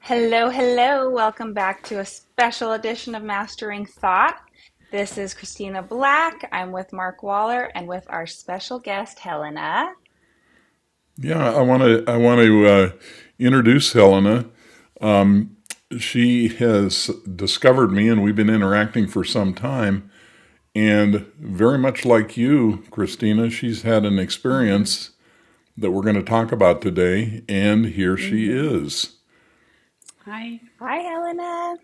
Hello, hello. Welcome back to a special edition of Mastering Thought. This is Christina Black. I'm with Mark Waller and with our special guest, Helena. Yeah, I want to introduce Helena. Um, she has discovered me, and we've been interacting for some time. And very much like you, Christina, she's had an Mm-hmm. experience that we're going to talk about today. And here she Mm-hmm. is. Hi, Hi, Helena.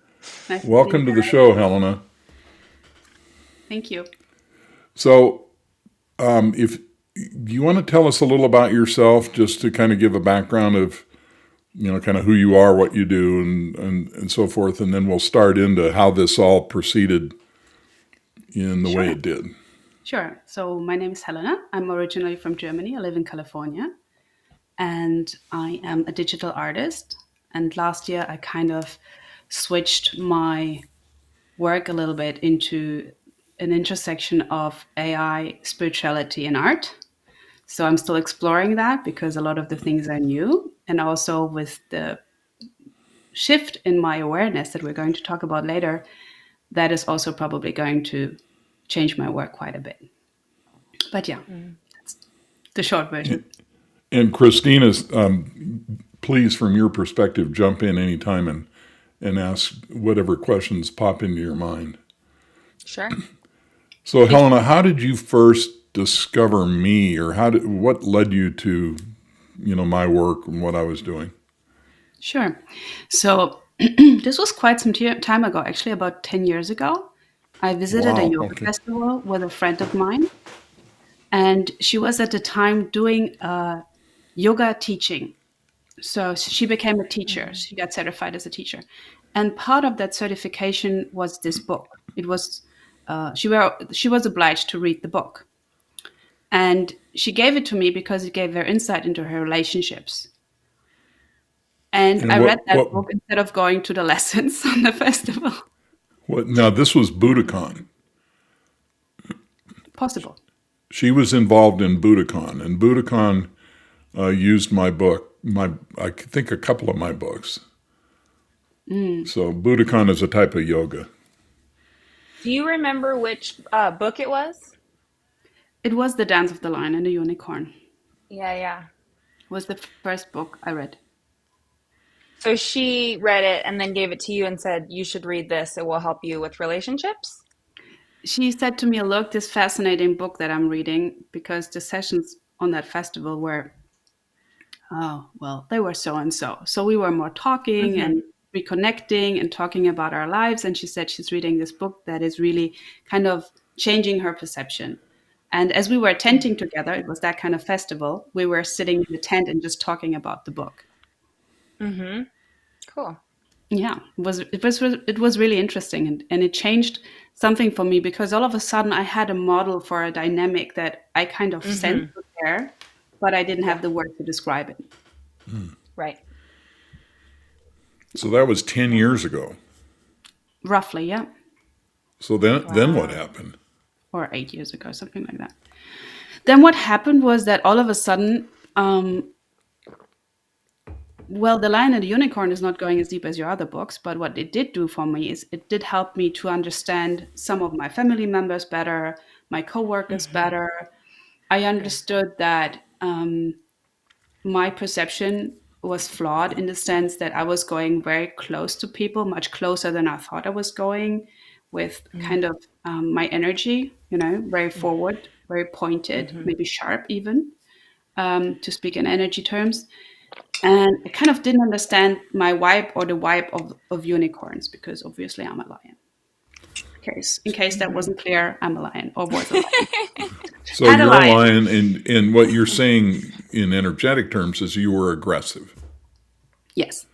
nice to be Welcome to the here. show, Helena. Thank you. So, if you want to tell us a little about yourself, just to kind of give a background of kind of who you are, what you do, and so forth. And then we'll start into how this all proceeded in the way Sure, it did. sure. So my name is Helena. I'm originally from Germany. I live in California, and I am a digital artist. And last year, I kind of switched my work a little bit into an intersection of AI, spirituality, and art. So I'm still exploring that because a lot of the things are new, and also with the shift in my awareness that we're going to talk about later, that is also probably going to change my work quite a bit. But yeah, Mm. that's the short version. And Christina's, please, from your perspective, jump in anytime and ask whatever questions pop into your mind. Sure. So, Please do. Helena, how did you first discover me, or what led you to my work and what I was doing? Sure. So this was quite some time ago, actually, about 10 years ago. I visited a Wow. yoga Okay. festival with a friend of mine, and she was at the time doing yoga teaching. So she became a teacher. Mm-hmm. She got certified as a teacher. And part of that certification was this book. It was she was obliged to read the book. And she gave it to me because it gave her insight into her relationships. And And I read that what book instead of going to the lessons on the festival. what? Now, this was Budokan. Possible. She was involved in Budokan, and Budokan used my book, I think a couple of my books. Mm. So Budokan is a type of yoga. Do you remember which book it was? It was The Dance of the Lion and the Unicorn. Yeah, yeah. Was the first book I read. So she read it and then gave it to you and said, you should read this. It will help you with relationships. She said to me, look, this fascinating book that I'm reading, because the sessions on that festival were, oh, well, they were so and so. So we were more talking Mm-hmm. and reconnecting and talking about our lives. And she said she's reading this book that is really kind of changing her perception. And as we were tenting together, it was that kind of festival, we were sitting in the tent and just talking about the book. Mm-hmm. Cool. Yeah, it was really interesting, and it changed something for me because all of a sudden I had a model for a dynamic that I kind of sensed Mm-hmm. was there, but I didn't Yeah, have the word to describe it. right. So that was 10 years ago. Roughly, yeah, So then what Wow. happened? or 8 years ago, something like that. Then what happened was that all of a sudden, well, The Lion and the Unicorn is not going as deep as your other books, but what it did do for me is it did help me to understand some of my family members better, my coworkers Mm-hmm. better. I Good. understood that my perception was flawed in the sense that I was going very close to people, much closer than I thought I was going, with kind of my energy, very forward, very pointed, Mm-hmm. maybe sharp even, to speak in energy terms. And I kind of didn't understand my vibe or the vibe of unicorns because obviously I'm a lion. In case that Mm-hmm. wasn't clear, I'm a lion or was a lion. So Had a you're a lion. lion, and what you're saying in energetic terms is you were aggressive, Yes.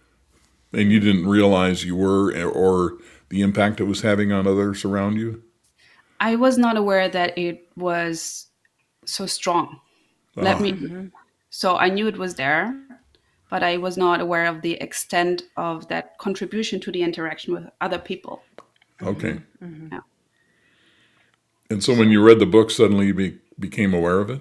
and you didn't realize you were, or the impact it was having on others around you. I was not aware that it was so strong. Let Ah, me Mm-hmm. So I knew it was there, but I was not aware of the extent of that contribution to the interaction with other people. okay. Mm-hmm. Mm-hmm. Yeah. And so when So you read the book, suddenly you became aware of it.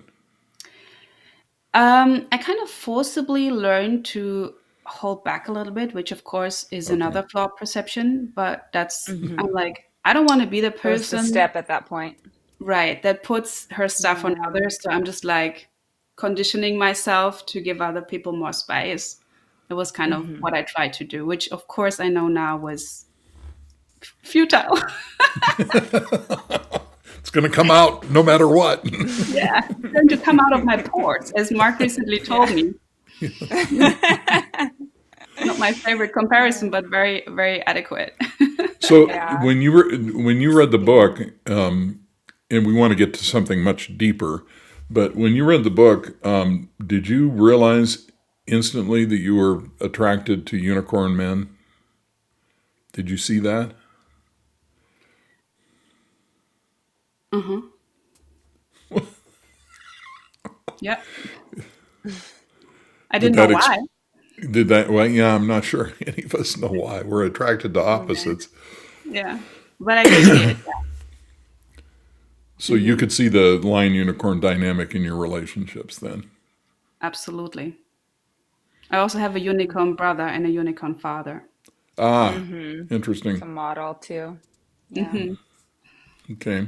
I kind of forcibly learned to hold back a little bit, which of course is Okay. another flawed perception. But Hmm. I'm like, I don't want to be the It was the person, step at that point. right, that puts her stuff on Yeah. others. So I'm just like conditioning myself to give other people more space. It was kind of Hmm. what I tried to do, which of course I know now was futile. It's going to come out no matter what. Yeah, it's going to come out of my pores, as Mark recently told Yeah. me. Not my favorite comparison, but very, very adequate. So Yeah. when you read the book, and we want to get to something much deeper, but when you read the book, did you realize instantly that you were attracted to unicorn men? Did you see that? Uh-huh. Yeah. I Did didn't know that why. did that? Well, yeah, I'm not sure any of us know why we're attracted to Yeah. opposites. Yeah. But I could see it. So you Hmm. could see the lion unicorn dynamic in your relationships then. Absolutely. I also have a unicorn brother and a unicorn father. Ah, Hmm. It's a interesting. model too. Yeah. Hmm. Okay.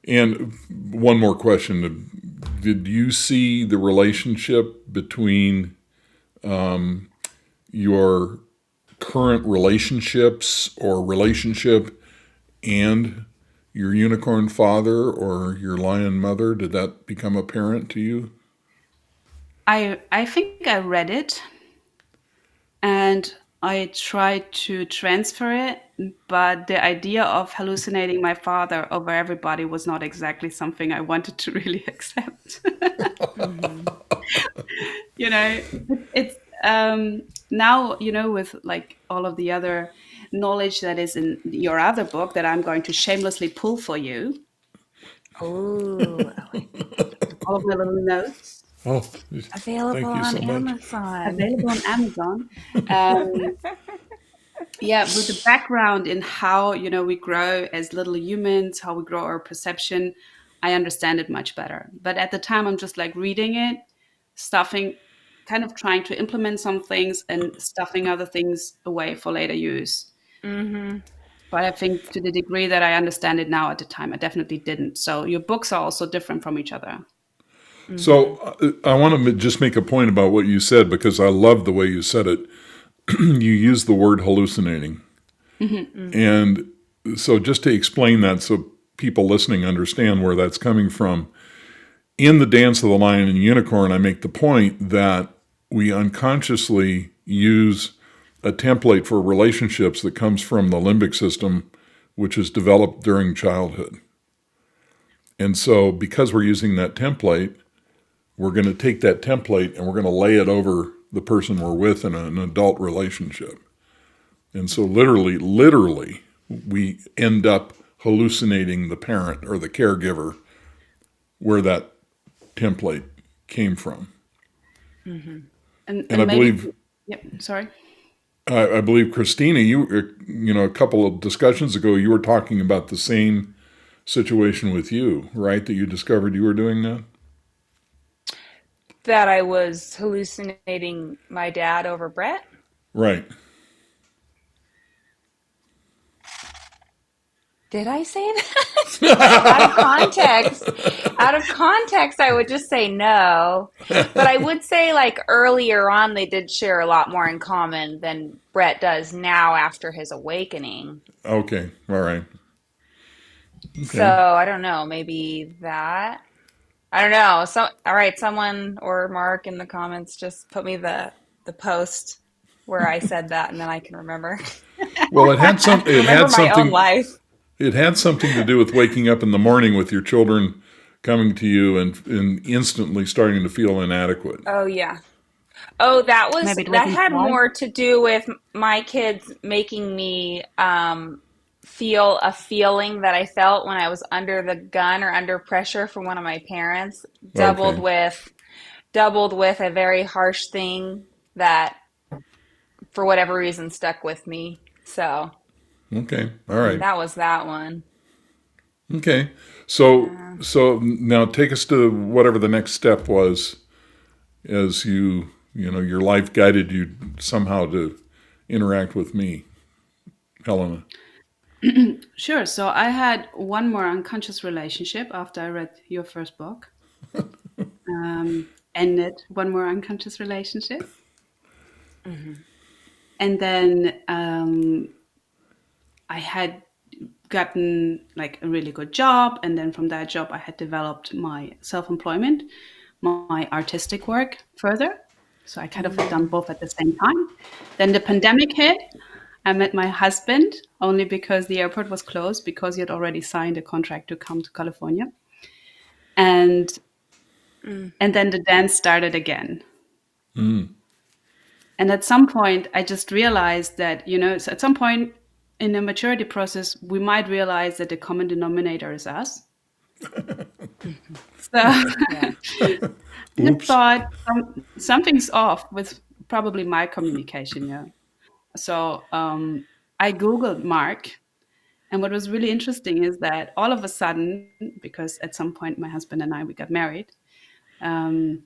And one more question. Did you see the relationship between your current relationships or relationship and your unicorn father or your lion mother? Did that become apparent to you? I think I read it and I tried to transfer it, but the idea of hallucinating my father over everybody was not exactly something I wanted to really accept. Hmm. You know, it's now, with like all of the other knowledge that is in your other book that I'm going to shamelessly pull for you, Oh, I like all of my little notes Oh, available thank you on so much. Amazon. available on Amazon. Um, yeah, with the background in how, we grow as little humans, how we grow our perception, I understand it much better. But at the time, I'm just like reading it, stuffing, kind of trying to implement some things and stuffing other things away for later use. Hmm. But I think to the degree that I understand it now, at the time, I definitely didn't. So your books are also different from each other. So Hmm. I want to just make a point about what you said because I love the way you said it. You used the word hallucinating. Hmm. Hmm. And so just to explain that so people listening understand where that's coming from, in the Dance of the Lion and Unicorn, I make the point that we unconsciously use a template for relationships that comes from the limbic system, which is developed during childhood. And so, because we're using that template, we're going to take that template and we're going to lay it over the person we're with in an adult relationship. And so, literally, we end up hallucinating the parent or the caregiver where that template came from. Hmm. And I And maybe, believe yep, sorry. I believe Christina, a couple of discussions ago, you were talking about the same situation with you, right? That you discovered you were doing that. That I was hallucinating my dad over Brett. Right. Did I say that? Out of context, I would just say no. But I would say, like, earlier on, they did share a lot more in common than Brett does now after his awakening. Okay. All right. So Okay. I don't know, maybe that. I don't know. So, all right, someone or Mark in the comments just put me the post where I said that, and then I can remember Well, it had some. It remember had my own something. life. It had something to do with waking up in the morning with your children coming to you and instantly starting to feel inadequate. Oh yeah. Oh, Maybe it was that had implied. more to do with my kids making me feel a feeling that I felt when I was under the gun or under pressure from one of my parents, doubled Okay. with doubled with a very harsh thing that for whatever reason stuck with me. So Okay. All right. that was that one. Okay. So Yeah. so now take us to whatever the next step was as you your life guided you somehow to interact with me, Helena. Sure. So I had one more unconscious relationship after I read your first book. Ended one more unconscious relationship. Mhm. And then I had gotten like a really good job. And then from that job, I had developed my self employment, my artistic work further. So I kind of had done Mm. both at the same time. Then the pandemic hit. I met my husband only because the airport was closed because he had already signed a contract to come to California. And Mm. and then the dance started again. Mm. And at some point, I just realized that, so at some point in the maturity process, we might realize that the common denominator is us. Mhm. So I Yeah. just Oops. thought something's off with probably my communication. Yeah. So I Googled Mark. And what was really interesting is that all of a sudden, because at some point my husband and I, we got married um,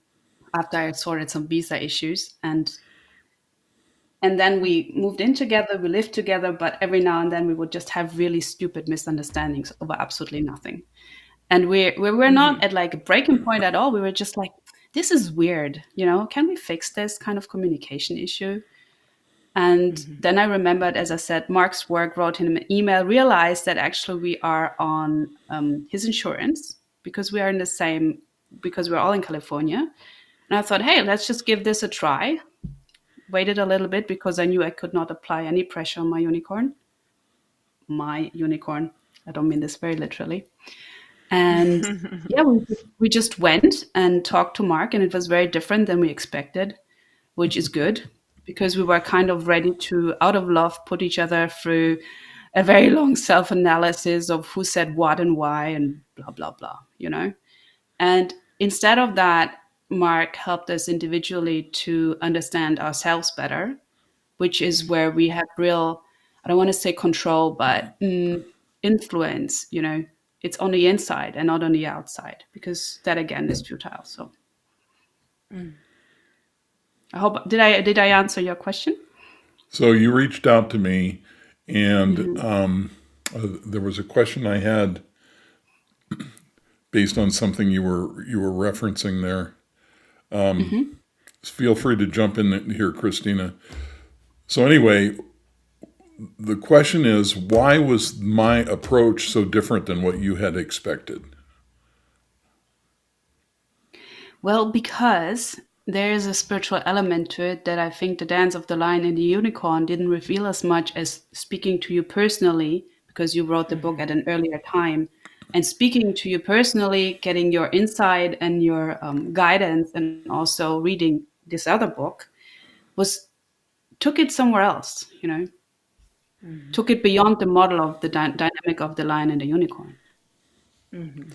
after I sorted some visa issues. And then we moved in together, we lived together, but every now and then we would just have really stupid misunderstandings over absolutely nothing. And we were not Mhm. at like a breaking point at all. We were just like, this is weird, can we fix this kind of communication issue? And Mhm. then I remembered, as I said, Mark's work, wrote him an email, realized that actually we are on his insurance because we are in the same, because we're all in California. And I thought, hey, let's just give this a try. Waited a little bit because I knew I could not apply any pressure on my unicorn. My unicorn. I don't mean this very literally. And yeah, we just went and talked to Mark, and it was very different than we expected, which is good because we were kind of ready to, out of love, put each other through a very long self analysis of who said what and why and blah, blah, blah. And instead of that, Mark helped us individually to understand ourselves better, which is where we have real, I don't want to say control, but influence. It's on the inside and not on the outside, because that again is futile. So Mm. I hope, did I answer your question? So you reached out to me, and Hmm. there was a question I had based on something you were referencing there. Hmm. Feel free to jump in here, Christina. So anyway, the question is, why was my approach so different than what you had expected? Well, because there is a spiritual element to it that I think the dance of the lion and the unicorn didn't reveal as much as speaking to you personally, because you wrote the book at Mhm. an earlier time. And speaking to you personally, getting your insight and your guidance, and also reading this other book was took it somewhere else. Mhm. Took it beyond the model of the dynamic of the lion and the unicorn. Mhm.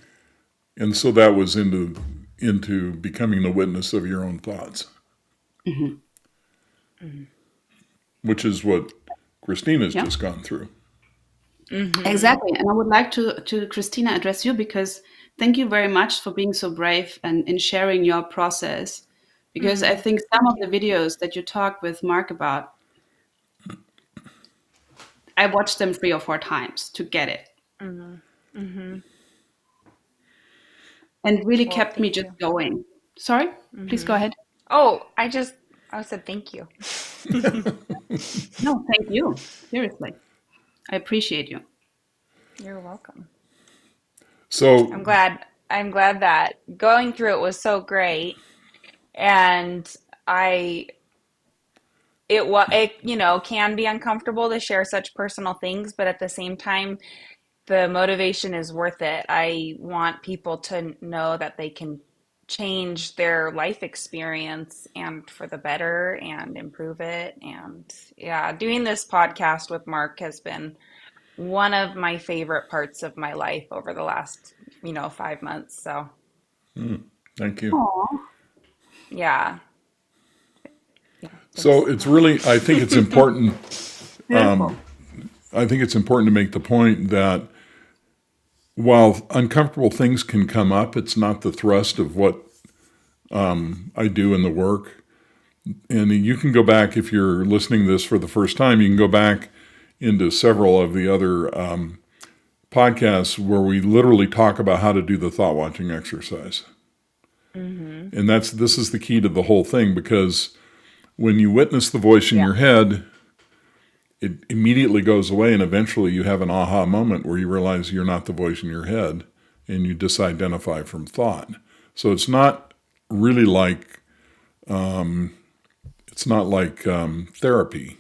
And so that was into becoming the witness of your own thoughts, Hmm. Mhm. which is what Christina's Yeah. just gone through. Mhm. Exactly. And I would like to Christina, address you, because thank you very much for being so brave and in sharing your process. Because I Mm. think some Thank of the you. videos that you talk with Mark about, I watched them 3 or 4 times to get it, Mhm. Mhm. and really Well, kept me thank just you. going. Sorry, please go Mhm. ahead. Oh, I said thank you. No, thank you. Seriously. I appreciate you. You're welcome. So, I'm glad that going through it was so great, and I it can be uncomfortable to share such personal things, but at the same time the motivation is worth it. I want people to know that they can change their life experience and for the better and improve it. And yeah, doing this podcast with Mark has been one of my favorite parts of my life over the last, 5 months. So thank you. Oh, yeah, yeah, So thanks, it's Mark. really, I think it's important. beautiful. I think it's important to make the point that while uncomfortable things can come up, it's not the thrust of what I do in the work. And you can go back, if you're listening to this for the first time, you can go back into several of the other podcasts where we literally talk about how to do the thought watching exercise. Mm-hmm. And this is the key to the whole thing, because when you witness the voice in Yeah. your head, it immediately goes away, and eventually you have an aha moment where you realize you're not the voice in your head, and you disidentify from thought. So it's not really like therapy,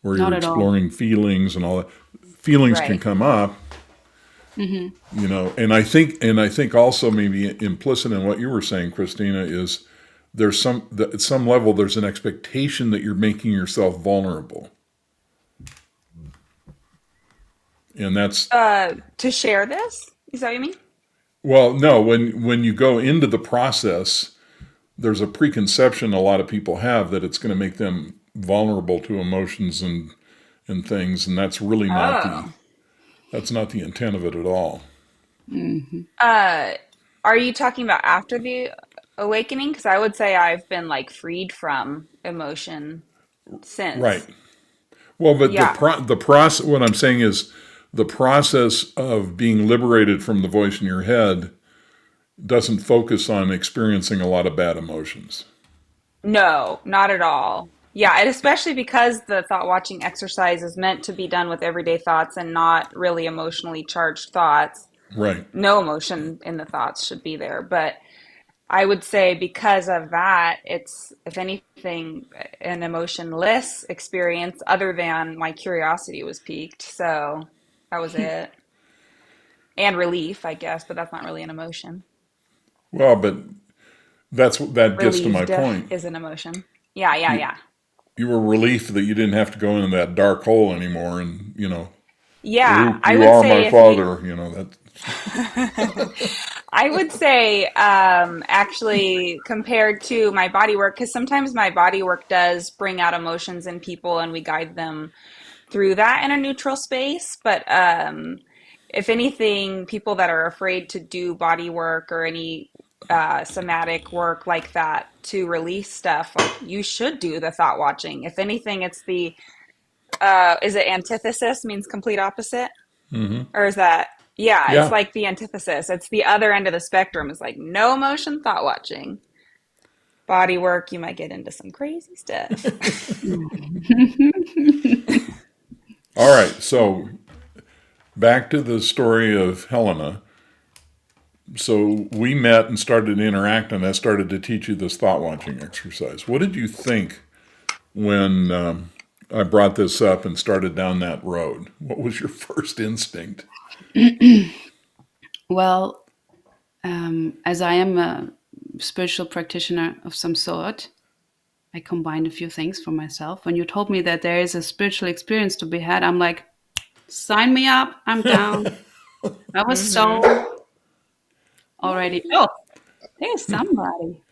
where you're Not at all. exploring feelings and all that. Feelings can Right. come up, and I think also maybe implicit in what you were saying, Christina, is at some level there's an expectation that you're making yourself vulnerable, and that's To share this? Is that what you mean? well, no, when you go into the process, there's a preconception a lot of people have that it's going to make them vulnerable to emotions and things, and Oh. that's not the intent of it at all. Hmm. Uh, are you talking about after the awakening? Because I would say I've been like freed from emotion Right. since. Well, but Yeah. the process. What I'm saying is, the process of being liberated from the voice in your head doesn't focus on experiencing a lot of bad emotions. No, not at all. Yeah, and especially because the thought watching exercise is meant to be done with everyday thoughts and not really emotionally charged thoughts. Right. No emotion in the thoughts should be there. But I would say because of that, it's, if anything, an emotionless experience other than my curiosity was piqued. So that was it. And relief, I guess, but that's not really an emotion. Well, but that gets to my Relieved point. is an emotion. Yeah, yeah, You yeah. you were relieved that you didn't have to go into that dark hole anymore, and Yeah, Luke, I you would are my say if you father. That. I would say, actually, compared to my body work, because sometimes my body work does bring out emotions in people and we guide them through that in a neutral space. But if anything, people that are afraid to do body work or any somatic work like that to release stuff, like you should do the thought watching. If anything, it's is it antithesis means complete opposite? Hmm. Or is that, yeah, it's Yeah. like the antithesis. It's the other end of the spectrum. It's like no emotion thought watching. Body work, you might get into some crazy stuff. All right. So back to the story of Helena. So we met and started to interact, and I started to teach you this thought watching exercise. What did you think when I brought this up and started down that road? What was your first instinct? Well, as I am a spiritual practitioner of some sort, I combined a few things for myself. When you told me that there is a spiritual experience to be had, I'm like, sign me up. I'm down. I was Hmm. so already. Oh, there's somebody.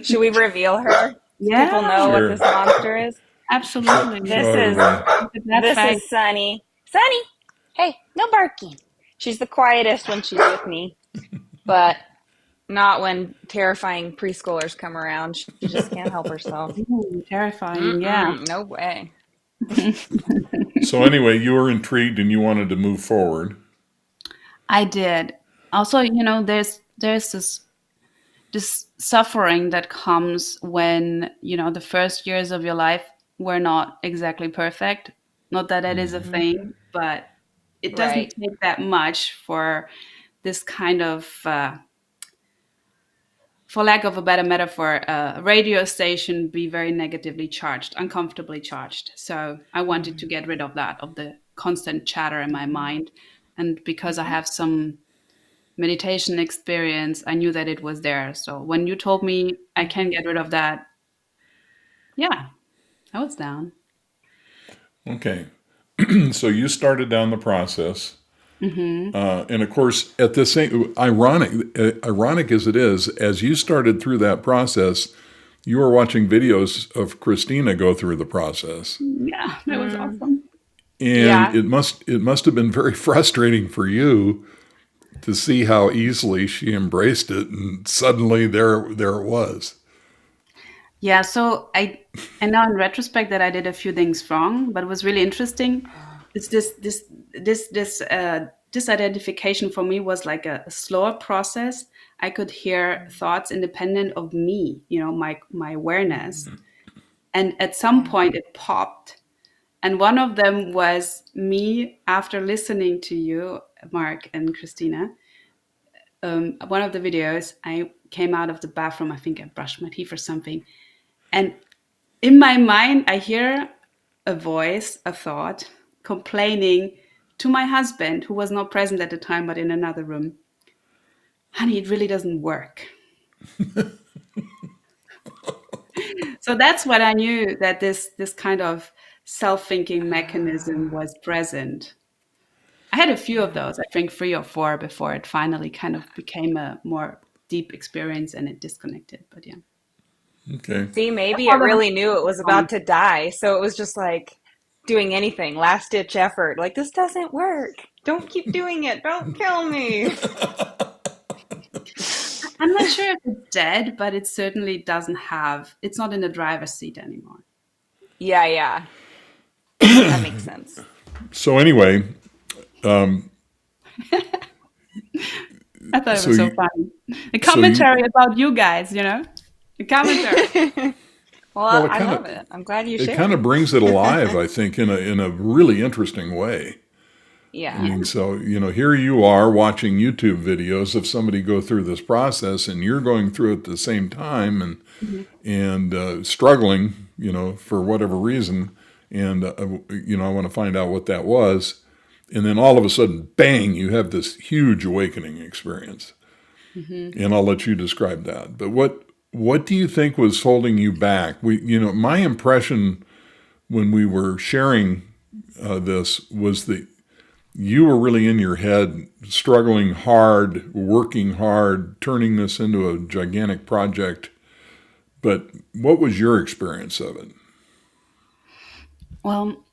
Should we reveal her so people Yeah, know what Sure. this monster is? absolutely. Show This is everybody. Look at that this face. is Sunny. Sunny, hey, no barking. She's the quietest when she's with me, but not when terrifying preschoolers come around. She just can't help herself. Ooh, terrifying. Yeah. Mm-mm, no way. So anyway, you were intrigued and you wanted to move forward. I did. Also, there's this suffering that comes when, the first years of your life were not exactly perfect. Not that that is a thing, but it doesn't Right. take that much for this kind of, for lack of a better metaphor, a radio station be very negatively charged, uncomfortably charged. So I wanted to get rid of that, of the constant chatter in my mind. And because I have some meditation experience, I knew that it was there. So when you told me I can get rid of that, yeah, I was down. Okay. So you started down the process. Hmm. And of course, at the same ironic as it is, as you started through that process, you were watching videos of Christina go through the process, Yeah, that was Mm, awesome. and yeah. it must have been very frustrating for you to see how easily she embraced it, and suddenly there it was. Yeah, so I know in retrospect that I did a few things wrong, but it was really interesting. It's this disidentification for me was like a slower process. I could hear thoughts independent of me, my awareness. And at some Yeah. point it popped. And one of them was me after listening to you, Mark and Christina. One of the videos, I came out of the bathroom. I think I brushed my teeth or something. And in my mind, I hear a voice, a thought, complaining to my husband, who was not present at the time, but in another room. Honey, it really doesn't work. So that's when I knew that this kind of self-thinking mechanism was present. I had a few of Yeah. those, I think 3 or 4 before it finally kind of became a more deep experience and it disconnected. But yeah. Okay. See, maybe All it of really them knew it was wrong. about to die, so it was just like doing anything, last ditch effort. Like, this doesn't work. Don't keep doing it. Don't kill me. I'm not sure if it's dead, but it certainly doesn't have, it's not in the driver's seat anymore. Yeah, yeah. That makes sense. So anyway, I thought it so was so you, funny. A so you, commentary about you guys, A commentary. well, Well, I love it. I'm glad you it kind of shared. brings it alive, I think, in a really interesting way. I Yeah. mean, so, here you are watching YouTube videos of somebody go through this process, and you're going through it at the same time, Mhm. and struggling, for whatever reason, and I want to find out what that was, and then all of a sudden, bang, you have this huge awakening experience, Mhm. and I'll let you describe that. But what do you think was holding you back? My impression when we were sharing this was that you were really in your head, struggling hard, working hard, turning this into a gigantic project. But what was your experience of it? Well,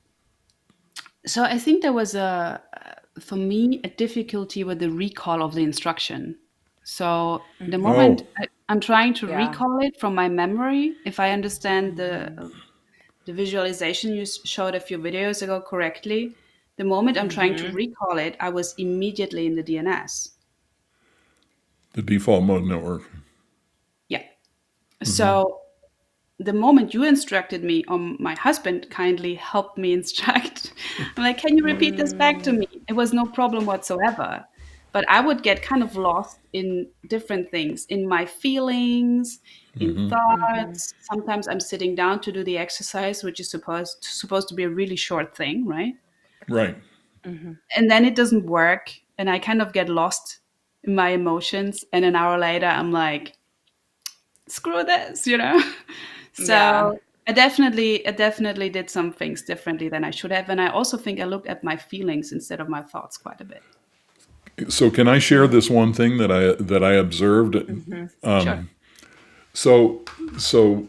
so I think there was for me, a difficulty with the recall of the instruction. So the moment Oh, I'm trying to Yeah. recall it from my memory, if I understand Hmm. the visualization you showed a few videos ago correctly, the moment I'm trying to Hmm. recall it, I was immediately in the DNS. the default mode network. Yeah. Hmm. So the moment you instructed me, or my husband kindly helped me instruct, I'm like, can you repeat this back to Mm. me? It was no problem whatsoever. But I would get kind of lost in different things, in my feelings, in Hmm. thoughts. Sometimes I'm sitting down to do the exercise, which is supposed to be a really short thing, right? Right. Hmm. And then it doesn't work, and I kind of get lost in my emotions. And an hour later, I'm like, screw this. Yeah. So I definitely did some things differently than I should have, and I also think I looked at my feelings instead of my thoughts quite a bit. So can I share this one thing that I observed? Hmm. Sure. So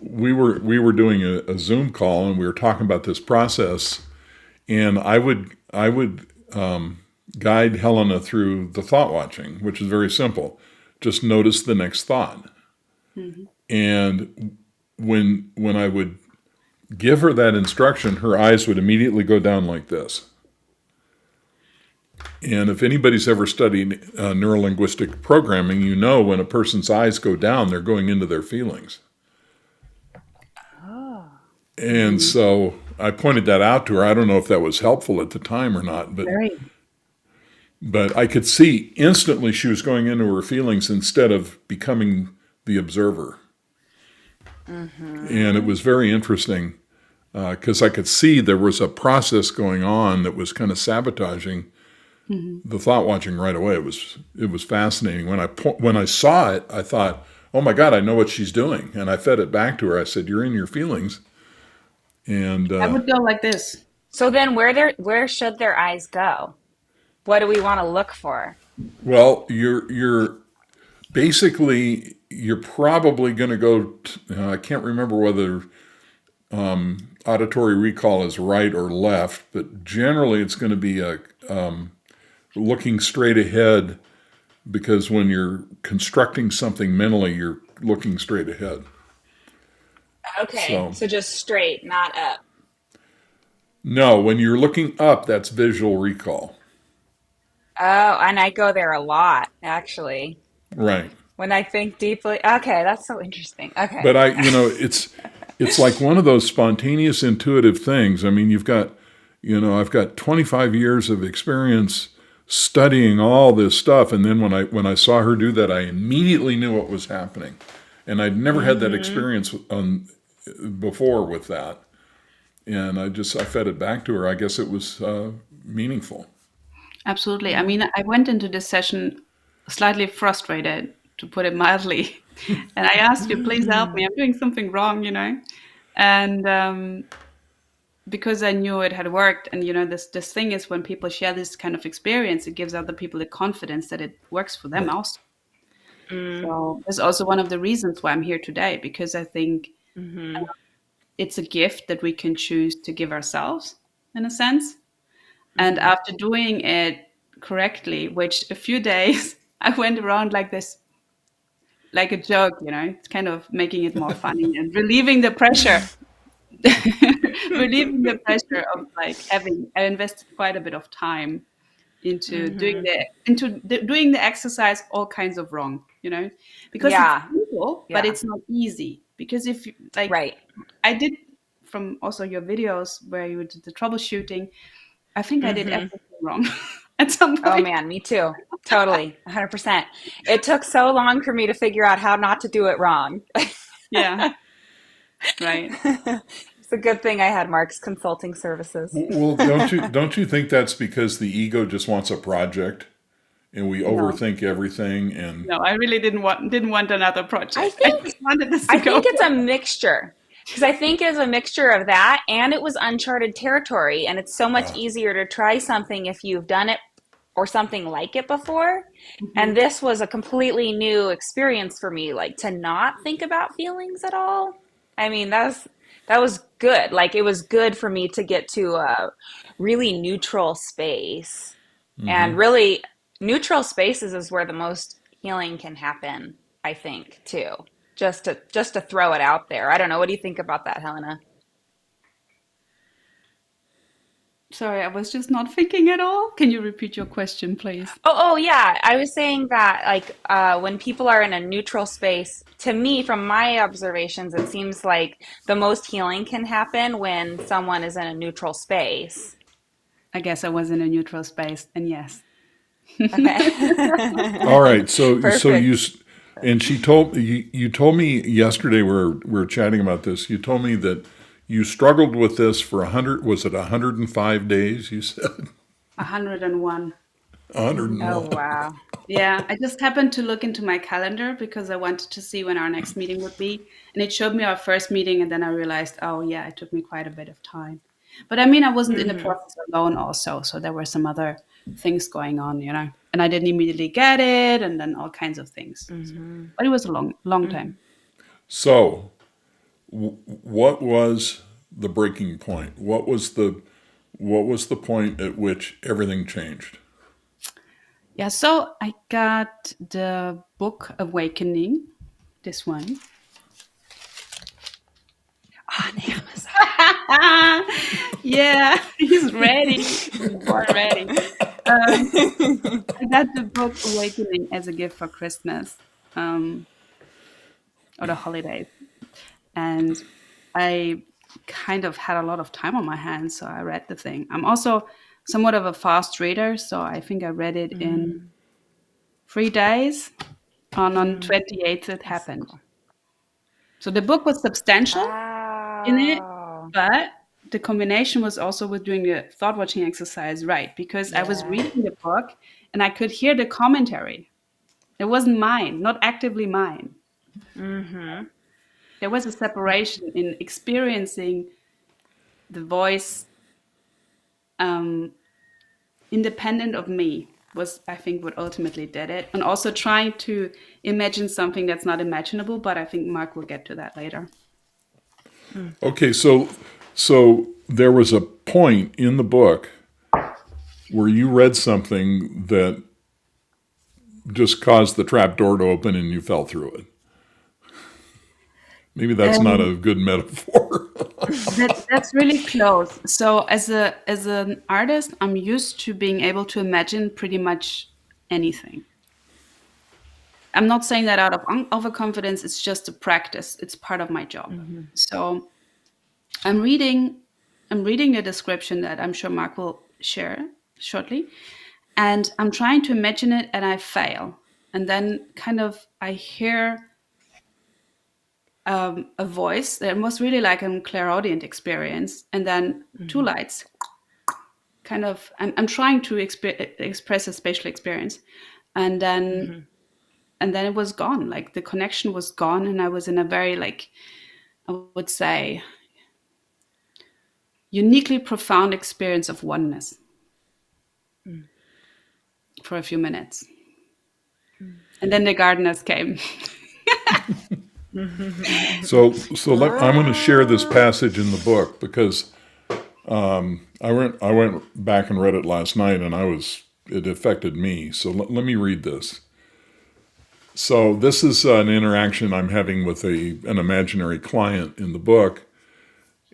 we were doing a Zoom call, and we were talking about this process, and I would guide Helena through the thought watching, which is very simple. Just notice the next thought. Hmm. And when I would give her that instruction, her eyes would immediately go down like this. And if anybody's ever studied neurolinguistic programming, when a person's eyes go down, they're going into their feelings. Oh. And Hmm. so I pointed that out to her. I don't know if that was helpful at the time or not, but Very. but I could see instantly she was going into her feelings instead of becoming the observer. And it Hmm. was very interesting because I could see there was a process going on that was kind of sabotaging Hmm. the thought watching right away. It was fascinating. When I saw it, I thought, "Oh my God, I know what she's doing," and I fed it back to her. I said, "You're in your feelings," and I would go like this. So then where should their eyes go? What do we want to look for? well, you're basically you're probably going to go. I can't remember whether auditory recall is right or left, but generally it's going to be looking straight ahead because when you're constructing something mentally, you're looking straight ahead. Okay, So so just straight, not up. no, when you're looking up, that's visual recall. Oh, and I go there a lot, actually. Right. When I think deeply. Okay, that's so interesting. But Okay. it's like one of those spontaneous intuitive things. I mean, I've got 25 years of experience studying all this stuff, and then when I saw her do that, I immediately knew what was happening, and I'd never had that Mm-hmm. experience before with that, and I fed it back to her. I guess it was meaningful. Absolutely. I Mm-hmm. mean, I went into this session slightly frustrated, to put it mildly. And I asked you, please help me. I'm doing something wrong, you know? And because I knew it had worked, and this thing is when people share this kind of experience, it gives other people the confidence that it works for them Right. also. So that's also one of the reasons why I'm here today, because I think Mm-hmm. it's a gift that we can choose to give ourselves, in a sense. And Mm-hmm. after doing it correctly, which a few days I went around like this, like a joke, it's kind of making it more funny and relieving the pressure, relieving the pressure of like I invested quite a bit of time into Mm-hmm. doing the exercise all kinds of wrong, because it's Yeah. simple, but Yeah. it's not easy. Because if you, like, Right. I did from also your videos where you did the troubleshooting, I think I did Mm-hmm. everything wrong at some Oh point. man, me too. Totally. 100%. It took so long for me to figure out how not to do it wrong. Yeah, right. It's a good thing I had Mark's consulting services. Well, don't you think that's because the ego just wants a project, and we No, overthink everything, and no, I really didn't want another I project. I think just wanted this to I go think it's a well. mixture because I think it's a mixture of that and it was uncharted territory and it's so much uh, easier to try something if you've done it or something like it before. And Mhm. this was a completely new experience for me, like to not think about feelings at all. I mean, that was good. Like it was good for me to get to a really neutral space. And really neutral spaces is where the most healing can happen, I think, too. Just to throw it out there. I don't know. What do you think about that, Helena? Sorry, I was just not thinking at all. Can you repeat your question, please? Oh, yeah. I was saying that like when people are in a neutral space, to me, from my observations, it seems like the most healing can happen when someone is in a neutral space. I guess I was in a neutral space, and yes. Okay. all right. So Perfect. and she told you told me yesterday we were chatting about this. You told me that you struggled with this for 100. Was it 105 days? You said 101. Oh, 101. wow. Yeah, I just happened to look into my calendar because I wanted to see when our next meeting would be. And it showed me our first meeting, and then I realized, oh, yeah, it took me quite a bit of time. But I mean, I wasn't in the Hmm. process alone, also. So there were some other things going on, and I didn't immediately get it, and then all kinds of things. So, Hmm. but it was a long, long time. So what was the breaking point? What was the point at which everything changed? Yeah, so I got the book Awakening, this one. On Amazon. Yeah, he's ready. He's born ready. Um, I got the book Awakening as a gift for Christmas, um, or the holidays, and I kind of had a lot of time on my hands, so I read the thing. I'm also somewhat of a fast reader, so I think I read it in Mm, 3 days. On mm, 28th, it that's so happened. cool. So the book was substantial in it, Wow. but the combination was also with doing the thought watching exercise right, because I was Yeah. reading the book and I could hear the commentary. It wasn't mine, not actively mine. Mm-hmm. There was a separation in experiencing the voice, um, independent of me, was, I think, what ultimately did it. And also trying to imagine something that's not imaginable, but I think Mark will get to that later. Okay, so there was a point in the book where you read something that just caused the trap door to open and you fell through it. Maybe that's not Um, a good metaphor. that's really close. So as an artist, I'm used to being able to imagine pretty much anything. I'm not saying that out of overconfidence. It's just a practice. It's part of my job. Mm-hmm. So I'm reading I'm reading the description that I'm sure Mark will share shortly, and I'm trying to imagine it, and I fail. And then kind of I hear a voice that was really like a clairaudient experience, and then two Mm-hmm. lights. Kind of, I'm trying to express a spatial experience, and then Mm-hmm. and then it was gone. Like the connection was gone, and I was in a very like I would say uniquely profound experience of oneness for a few minutes. And then the gardeners came. Mm-hmm. I'm going to share this passage in the book because I went back and read it last night, and it affected me. So let me read this. So this is an interaction I'm having with an imaginary client in the book.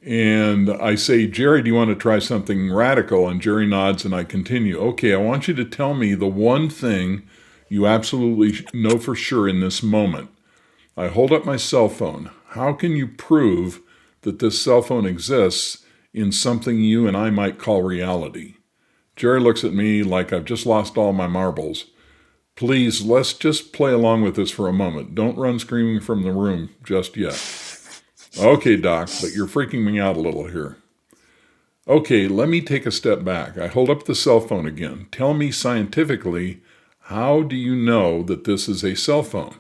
And I say, Jerry, do you want to try something radical? And Jerry nods, and I continue. Okay, I want you to tell me the one thing you absolutely know for sure in this moment. I hold up my cell phone. How can you prove that this cell phone exists in something you and I might call reality? Jerry looks at me like I've just lost all my marbles. Please, let's just play along with this for a moment. Don't run screaming from the room just yet. Okay, Doc, but you're freaking me out a little here. Okay, let me take a step back. I hold up the cell phone again. Tell me scientifically, how do you know that this is a cell phone?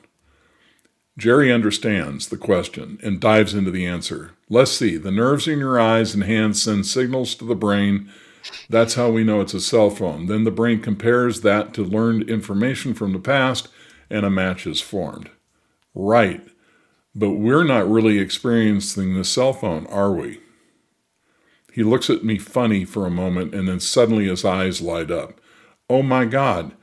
Jerry understands the question and dives into the answer. Let's see, the nerves in your eyes and hands send signals to the brain. That's how we know it's a cell phone. Then the brain compares that to learned information from the past, and a match is formed. Right, but we're not really experiencing the cell phone, are we? He looks at me funny for a moment, and then suddenly his eyes light up. Oh my God,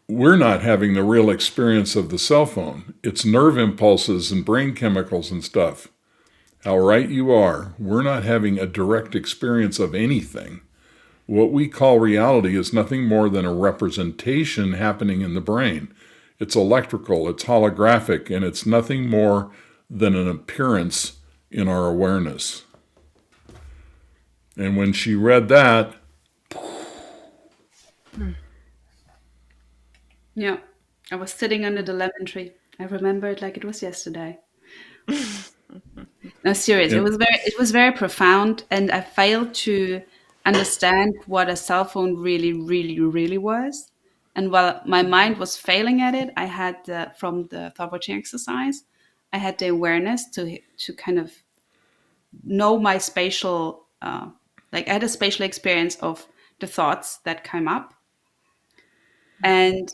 we're not having the real experience of the cell phone. It's nerve impulses and brain chemicals and stuff. How right you are. We're not having a direct experience of anything. What we call reality is nothing more than a representation happening in the brain. It's electrical, it's holographic, and it's nothing more than an appearance in our awareness. And when she read that, Yeah. I was sitting under the lemon tree. I remember it like it was yesterday. No, serious. and It was very profound, and I failed to understand what a cell phone really, really, really was. And while my mind was failing at it, I had from the thought watching exercise, I had the awareness to kind of know my spatial, like I had a spatial experience of the thoughts that came up. And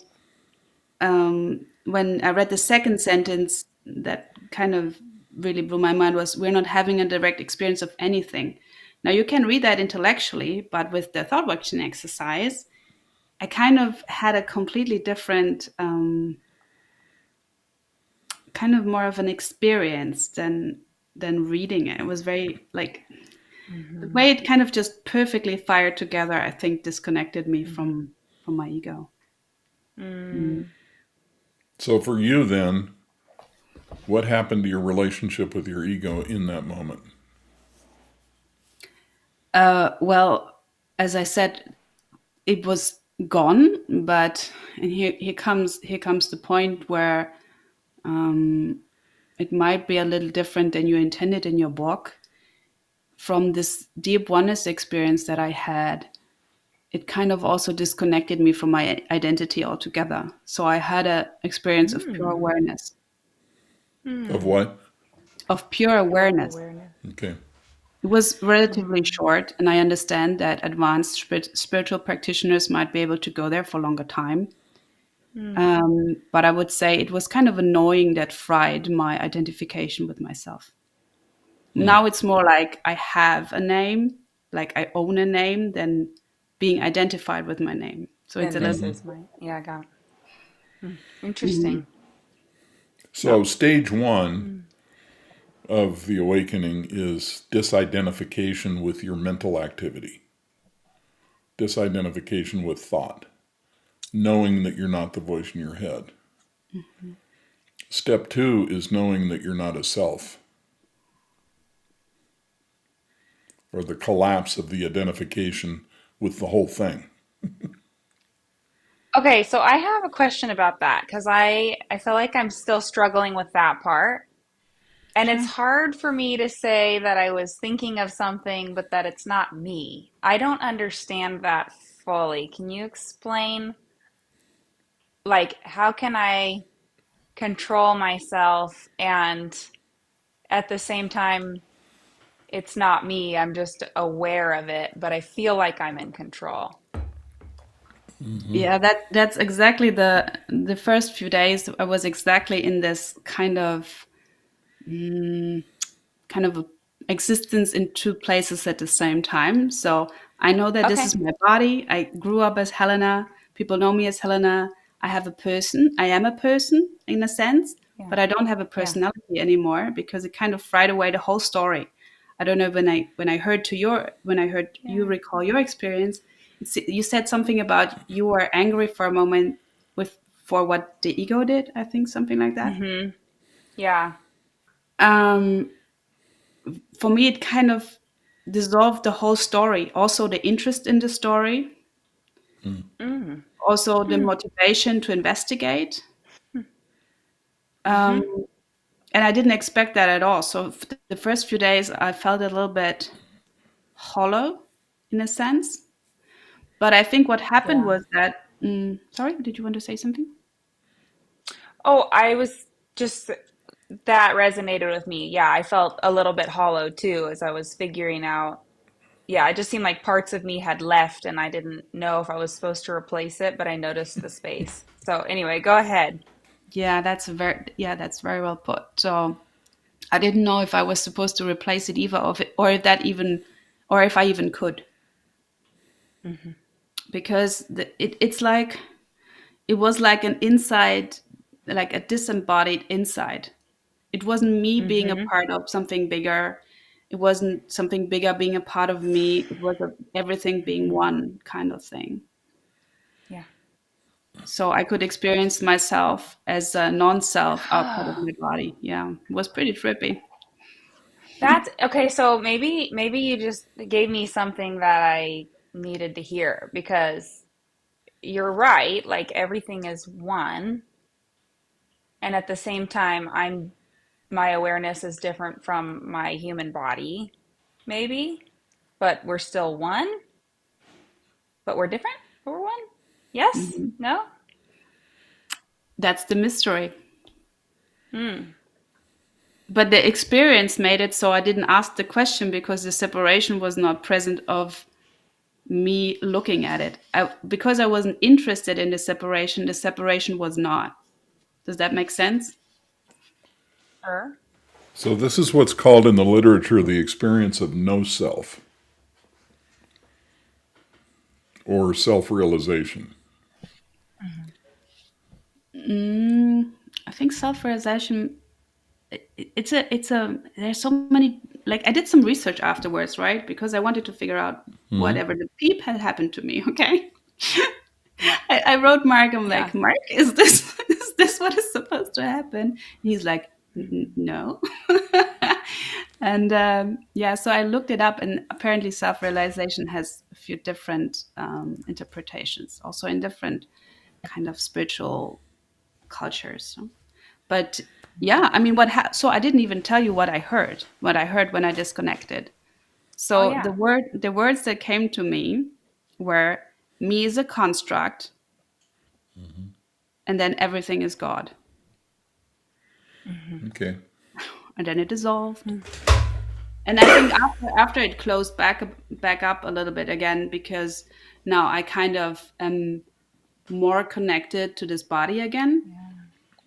when I read the second sentence, that kind of really blew my mind was, we're not having a direct experience of anything. Now, you can read that intellectually, but with the thought watching exercise, I kind of had a completely different, kind of more of an experience than reading it. It was very like the Mm-hmm. way it kind of just perfectly fired together. I think disconnected me Mm-hmm. from my ego. Mm. Mm. so for you then, what happened to your relationship with your ego in that moment? Well, as I said, it was gone, but and here comes the point where it might be a little different than you intended in your book. From this deep oneness experience that I had, it kind of also disconnected me from my identity altogether. So I had a experience of pure Mm. awareness, Of Mm. what? of pure awareness. Awareness. Okay. It was relatively Mm. short, and I understand that advanced spiritual practitioners might be able to go there for a longer time. Mm. But I would say it was kind of annoying that fried my identification with myself. Hmm. Now it's more like I have a name, like I own a name, than being identified with my name. So it's Then a little this bit, Mm-hmm. is my, yeah, I got. Mm. mhm, Interesting. yeah. So stage one, Mm. of the awakening is disidentification with your mental activity, disidentification with thought, knowing that you're not the voice in your head. Mhm. Step two is knowing that you're not a self, or the collapse of the identification with the whole thing. Okay, so I have a question about that because I feel like I'm still struggling with that part. And it's Sure. hard for me to say that I was thinking of something, but that it's not me. I don't understand that fully. Can you explain, like, how can I control myself and at the same time, it's not me. I'm just aware of it, but I feel like I'm in control. Yeah, that's exactly the first few days. I was exactly in this mm, kind of a existence in two places at the same time. So I know that this is Okay. my body. I grew up as Helena. People know me as Helena. I have a person. I am a person in a sense, Yeah. but I don't have a Yeah. personality anymore because it kind of fried away the whole story. I don't know when I heard you Yeah. recall your experience. You said something about you were angry for a moment with for what the ego did. I think something like that. Mm-hmm. Yeah. Um, for me, it kind of dissolved the whole story. Also, the interest in the story, Mm. also the Hmm. motivation to investigate. Um, Mm-hmm. and I didn't expect that at all. So the first few days, I felt a little bit hollow in a sense. But I think what happened Yeah. was that. Sorry, did you want to say something? Oh, I was just that resonated with me. Yeah, I felt a little bit hollow too as I was figuring out. Yeah, it just seemed like parts of me had left and I didn't know if I was supposed to replace it, but I noticed the space. So anyway, go ahead. That's very well put. So I didn't know if I was supposed to replace it either, or if that even, or if I even could, Hmm. because it's like it was like an inside, like a disembodied inside. It wasn't me being a Hmm. part of something bigger. It wasn't something bigger being a part of me. It was everything being Hmm. one kind of thing. Yeah. So I could experience myself as a non-self outside of my body. Yeah, it was pretty trippy. That's okay. So maybe you just gave me something that I needed to hear because you're right. Like everything is one, and at the same time, my awareness is different from my human body, maybe, but we're still one, but we're different, but we're one. Yes? Mhm. No? That's the mystery. Hmm. But the experience made it so I didn't ask the question because the separation was not present of me looking at it. Because I wasn't interested in the separation was not. Does that make sense? Sure. So, this is what's called in the literature the experience of no self or self realization. Mm, I think self-realization. It's a. There's so many. Like I did some research afterwards, right? Because I wanted to figure out Mm-hmm. whatever the peep had happened to me. Okay. I wrote Mark. I'm Yeah. like, Mark, is this is this what is supposed to happen? And he's like, No. And yeah, so I looked it up, and apparently, self-realization has a few different interpretations, also in different kind of spiritual cultures. But yeah, I mean, so I didn't even tell you what I heard. What I heard when I disconnected. Oh, So yeah. the words that came to me were me is a construct, and then everything is God. Hmm. Okay. And then it dissolved. And I think after it closed back up a little bit again because now I kind of am more connected to this body again. Yeah.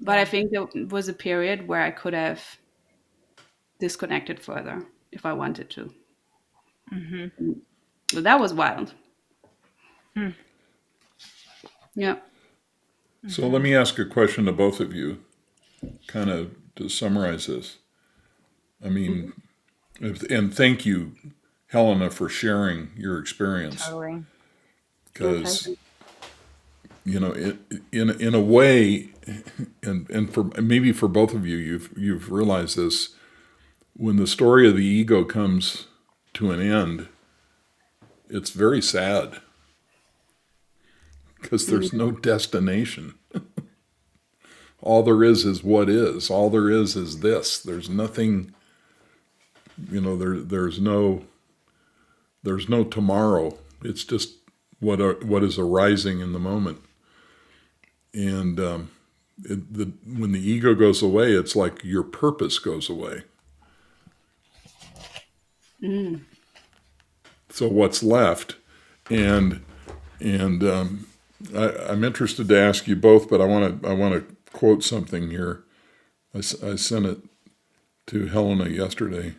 But I Yeah. think there was a period where I could have disconnected further if I wanted to. Hmm. But that was wild. Yeah. So, let Hmm. me ask a question to both of you, kind of to summarize this. I mean, Mhm. and thank you, Helena, for sharing your experience Totally. My because pleasure. in a way, and for maybe for both of you, you've realized this when the story of the ego comes to an end. It's very sad because Mm. there's no destination. All there is what is. All there is this. There's nothing. There's no tomorrow. It's just what is arising in the moment. And when the ego goes away, it's like your purpose goes away. Mm. So what's left? And I'm interested to ask you both, but I want to quote something here. I sent it to Helena yesterday.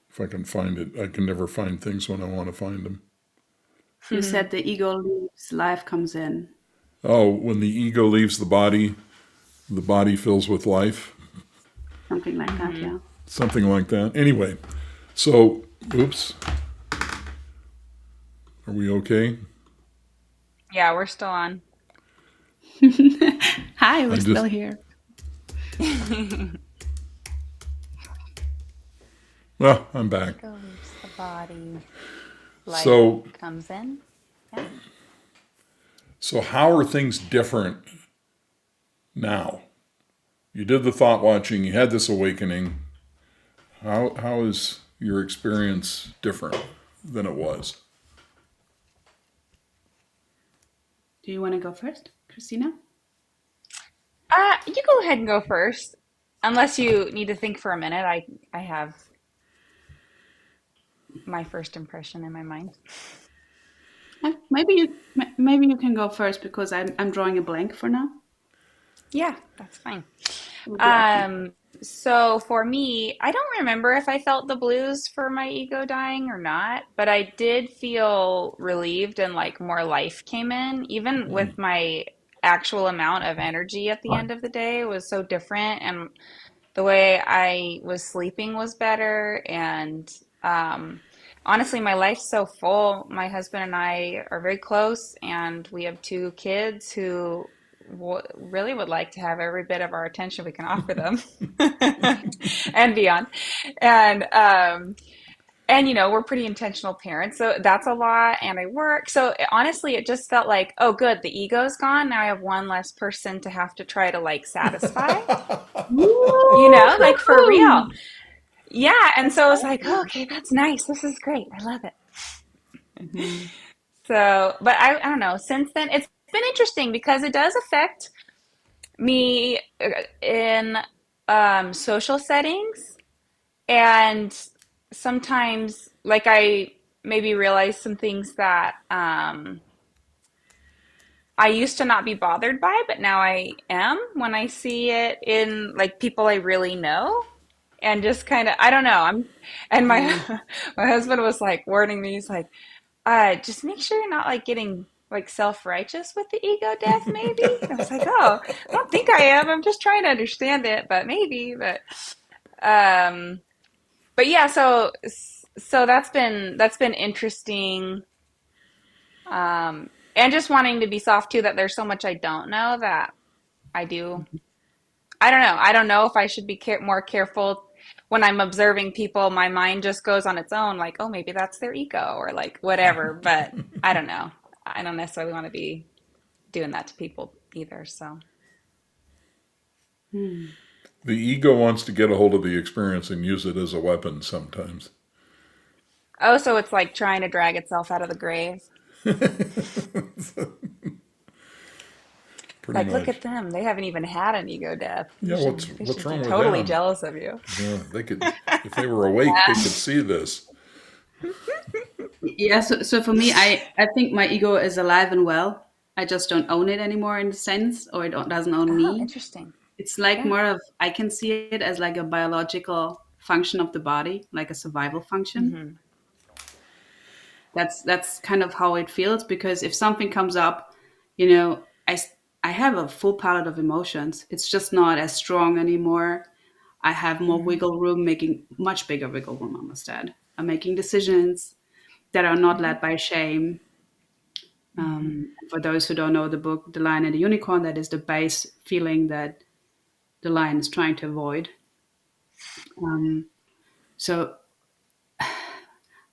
If I can find it, I can never find things when I want to find them. You said the ego leaves, life comes in. Oh, when the ego leaves the body fills with life. Something like that, Hmm. yeah. Something like that. Anyway, so, oops, are we okay? Yeah, we're still on. Hi, we're I still just, here. well, I'm back. Ego leaves the body. Life So, comes in. Yeah. so how are things different now? You did the thought watching, you had this awakening. How is your experience different than it was? Do you want to go first, Christina? You go ahead and go first. Unless you need to think for a minute. I have my first impression in my mind. Maybe you can go first because I'm drawing a blank for now. Yeah, that's fine. It would be awesome. Um, so for me, I don't remember if I felt the blues for my ego dying or not, but I did feel relieved and like more life came in, even with my actual amount of energy at the end of the day was so different, and the way I was sleeping was better. And um, honestly, my life's so full. My husband and I are very close, and we have two kids who really would like to have every bit of our attention we can offer them and beyond. And and we're pretty intentional parents, so that's a lot. And I work, so honestly, it just felt like, oh, good, the ego's gone. Now I have one less person to have to try to like satisfy. Like for real. Woo! Yeah, and That's so it's like, oh, awesome. okay, that's nice. This is great. I love it. Mhm. So, but I don't know. Since then, it's been interesting because it does affect me in social settings, and sometimes, like, I maybe realize some things that I used to not be bothered by, but now I am when I see it in like people I really know. And just kind of, I don't know. And my Mm. my husband was like warning me. He's like, just make sure you're not like getting like self-righteous with the ego death, maybe. And I was like, oh, I don't think I am. I'm just trying to understand it, but maybe. Um, but yeah, so that's been interesting. And just wanting to be soft too, that there's so much I don't know that I do. I don't know. I don't know if I should be more careful when I'm observing people. My mind just goes on its own, like, oh, maybe that's their ego or like whatever. But I don't know. I don't necessarily want to be doing that to people either. So, Mm. The ego wants to get a hold of the experience and use it as a weapon sometimes. oh, so it's like trying to drag itself out of the grave. Pretty Like, look much. at them. They haven't even had an ego death. Yeah, They what's should be wrong with totally them? jealous of you. Yeah, they could, if they were awake, they could see this. Yeah, so for me, I think my ego is alive and well. I just don't own it anymore in the sense, or doesn't own Oh, me. interesting. It's like Yeah. more of, I can see it as like a biological function of the body, like a survival function. Hmm. That's kind of how it feels because if something comes up, you know, I have a full palette of emotions. It's just not as strong anymore. I have more wiggle room, making much bigger wiggle room, I must add. I'm making decisions that are not led by shame. For those who don't know the book, The Lion and the Unicorn, that is the base feeling that the lion is trying to avoid. Um, so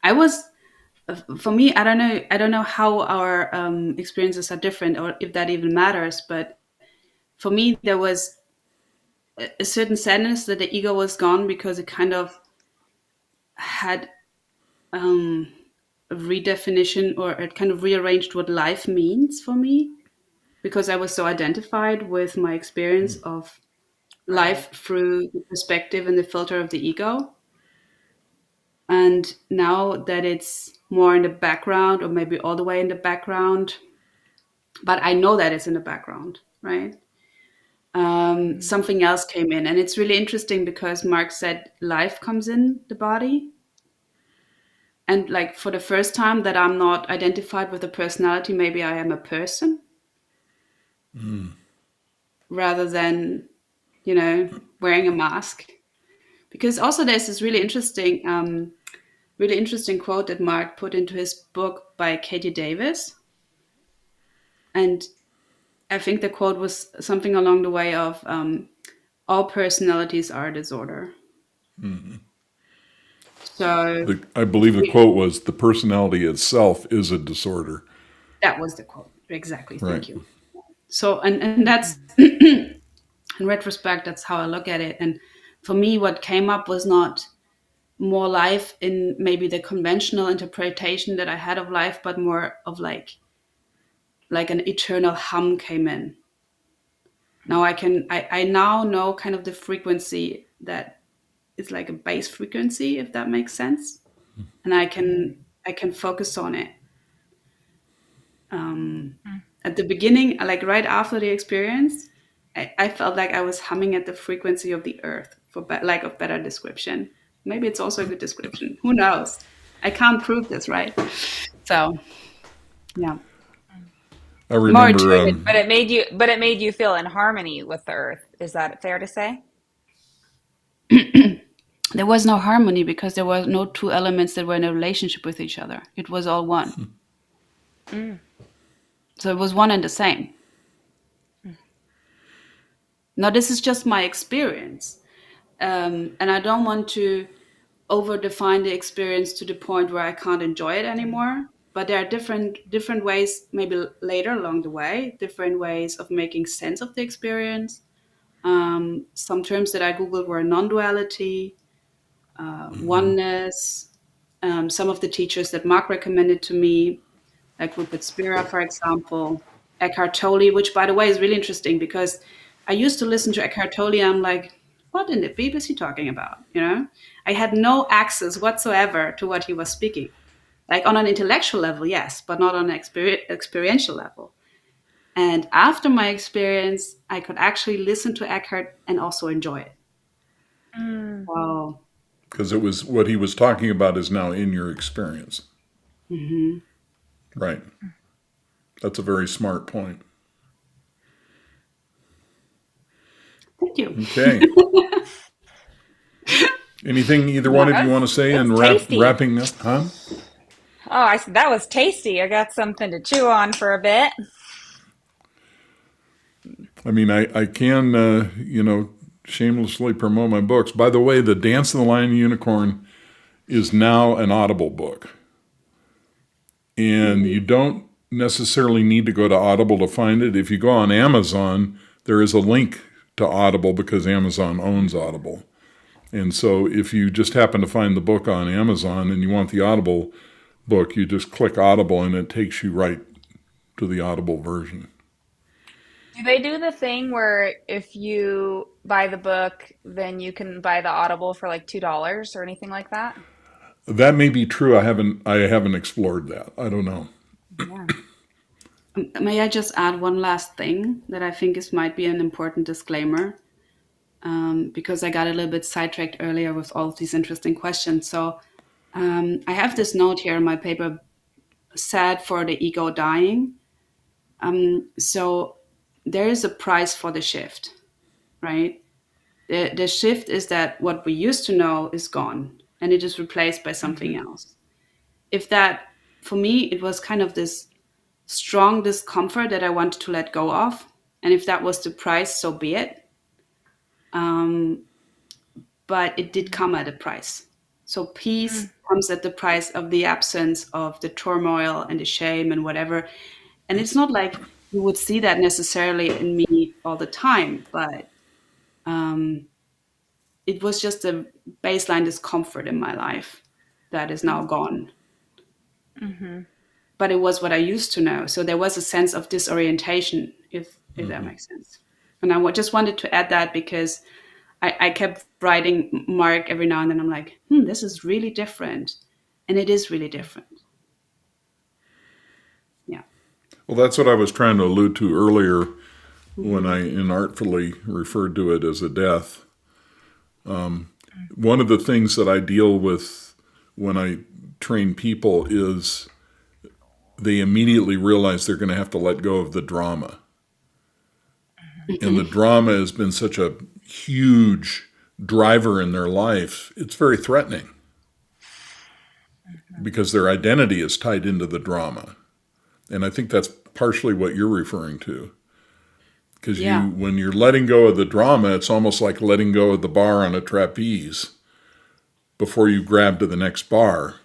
I was, for me, I don't know how our experiences are different or if that even matters. But for me, there was a certain sadness that the ego was gone because it kind of had um, a redefinition, or it kind of rearranged what life means for me, because I was so identified with my experience of Right. life through the perspective and the filter of the ego. And now that it's more in the background, or maybe all the way in the background, but I know that it's in the background, right? Something else came in. And it's really interesting because Mark said life comes in the body. And like for the first time that I'm not identified with a personality, maybe I am a person rather than, wearing a mask. Because also there's this really interesting quote that Mark put into his book by Katie Davis. And I think the quote was something along the way of all personalities are a disorder. So I if believe the we, quote was, "The personality itself is a disorder." that was the quote. Exactly. Right. Thank you. So, and that's, in retrospect, that's how I look at it. And for me, what came up was not more life in maybe the conventional interpretation that I had of life, but more of like an eternal hum came in. Now I now know kind of the frequency that is like a base frequency, if that makes sense. And I can focus on it. At the beginning, like right after the experience, I felt like I was humming at the frequency of the earth, for lack of better description. Maybe it's also a good description. Who knows? I can't prove this, right? So yeah, I more remember. intuitive. But it made you feel in harmony with the earth. Is that fair to say? There was no harmony because there were no two elements that were in a relationship with each other. It was all one. Mm. So it was one and the same. Now, this is just my experience. And I don't want to over define the experience to the point where I can't enjoy it anymore. But there are different ways, maybe later along the way, different ways of making sense of the experience. Some terms that I googled were non-duality, oneness. Some of the teachers that Mark recommended to me, like Rupert Spira, for example, Eckhart Tolle, which, by the way, is really interesting because I used to listen to Eckhart Tolle and I'm like, what in the beep is he talking about? I had no access whatsoever to what he was speaking. Like on an intellectual level, yes, but not on an experiential level. And after my experience, I could actually listen to Eckhart and also enjoy it. Mm. Wow. Because it was what he was talking about is now in your experience. Hmm. Right. That's a very smart point. Thank you. Okay. Anything either one of you want to say That's in tasty. wrapping up? Huh? Oh, that was tasty. I got something to chew on for a bit. I mean, I can, shamelessly promote my books. By the way, The Dance of the Lion and Unicorn is now an Audible book. And Mhm. you don't necessarily need to go to Audible to find it. If you go on Amazon, there is a link to Audible because Amazon owns Audible. And so if you just happen to find the book on Amazon and you want the Audible book, you just click Audible and it takes you right to the Audible version. Do they do the thing where if you buy the book, then you can buy the Audible for like $2 or anything like that? That may be true. I haven't explored that. I don't know. Yeah. May I just add one last thing that I think might be an important disclaimer? Because I got a little bit sidetracked earlier with all of these interesting questions. So I have this note here in my paper, sad for the ego dying. So there is a price for the shift, right? The shift is that what we used to know is gone and it is replaced by something Hmm. else. If that, for me, it was kind of this strong discomfort that I wanted to let go of. And if that was the price, so be it. Um, but it did come at a price. So peace comes at the price of the absence of the turmoil and the shame and whatever. And it's not like you would see that necessarily in me all the time, but um, it was just a baseline discomfort in my life that is now gone. Hmm. But it was what I used to know. So there was a sense of disorientation, if that makes sense. And just wanted to add that because I kept writing Mark every now and then. I'm like, this is really different. And it is really different. Yeah. Well, that's what I was trying to allude to earlier when Hmm. I inartfully referred to it as a death. One of the things that I deal with when I train people is they immediately realize they're going to have to let go of the drama. And the Hmm. drama has been such a huge driver in their life, it's very threatening because their identity is tied into the drama. And I think that's partially what you're referring to. Because Yeah. when you're letting go of the drama, it's almost like letting go of the bar on a trapeze before you grab to the next bar.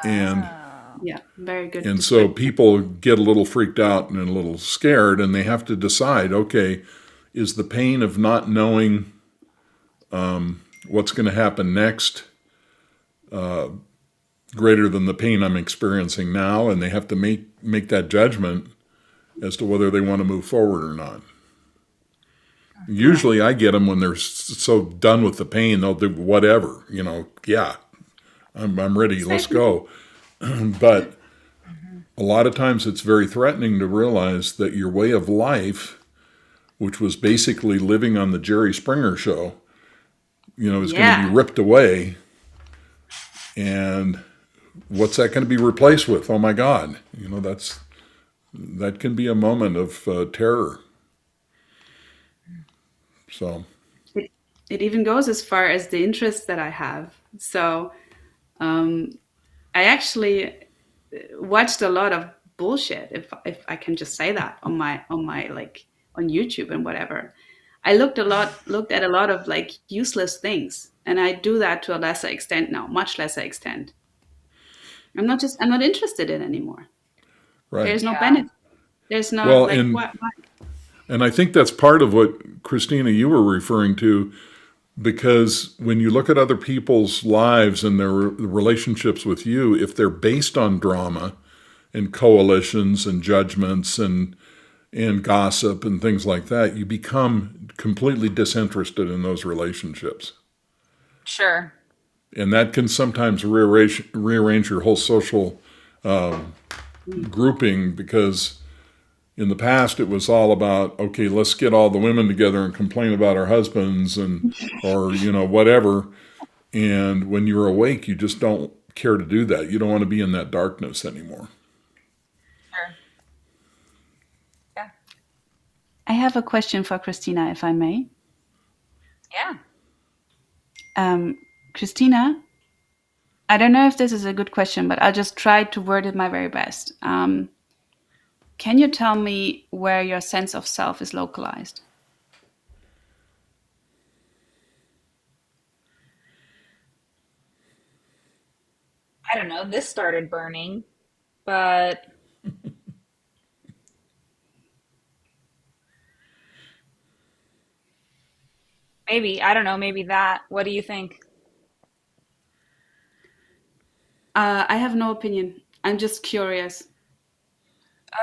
And Oh. Yeah. Very good and so description. people get a little freaked out and a little scared, and they have to decide, okay, is the pain of not knowing what's going to happen next greater than the pain I'm experiencing now? And they have to make that judgment as to whether they want to move forward or not. Yeah. Usually I get them when they're so done with the pain, they'll do whatever, yeah, I'm ready, let's Same. go. But a lot of times it's very threatening to realize that your way of life, which was basically living on the Jerry Springer show, is going to be Yeah. ripped away. And what's that going to be replaced with? Oh my God. That can be a moment of terror. So, It, it even goes as far as the interests that I have. So um, I actually watched a lot of bullshit, if I can just say that, on my like on YouTube and whatever. I looked at a lot of like useless things, and I do that to a lesser extent now, much lesser extent. I'm not interested in anymore. right. There's no Yeah. benefit. There's no Well, like and what. and I think that's part of what Christina you were referring to, because when you look at other people's lives and their relationships with you, if they're based on drama and coalitions and judgments and gossip and things like that, you become completely disinterested in those relationships. Sure. And that can sometimes rearrange your whole social grouping, because in the past it was all about, okay, let's get all the women together and complain about our husbands and or whatever. And when you're awake, you just don't care to do that. You don't want to be in that darkness anymore. Sure. Yeah. I have a question for Christina, if I may. Yeah. Christina, I don't know if this is a good question, but I'll just try to word it my very best. Can you tell me where your sense of self is localized? I don't know. This started burning, but maybe, I don't know, maybe that. What do you think? I have no opinion. I'm just curious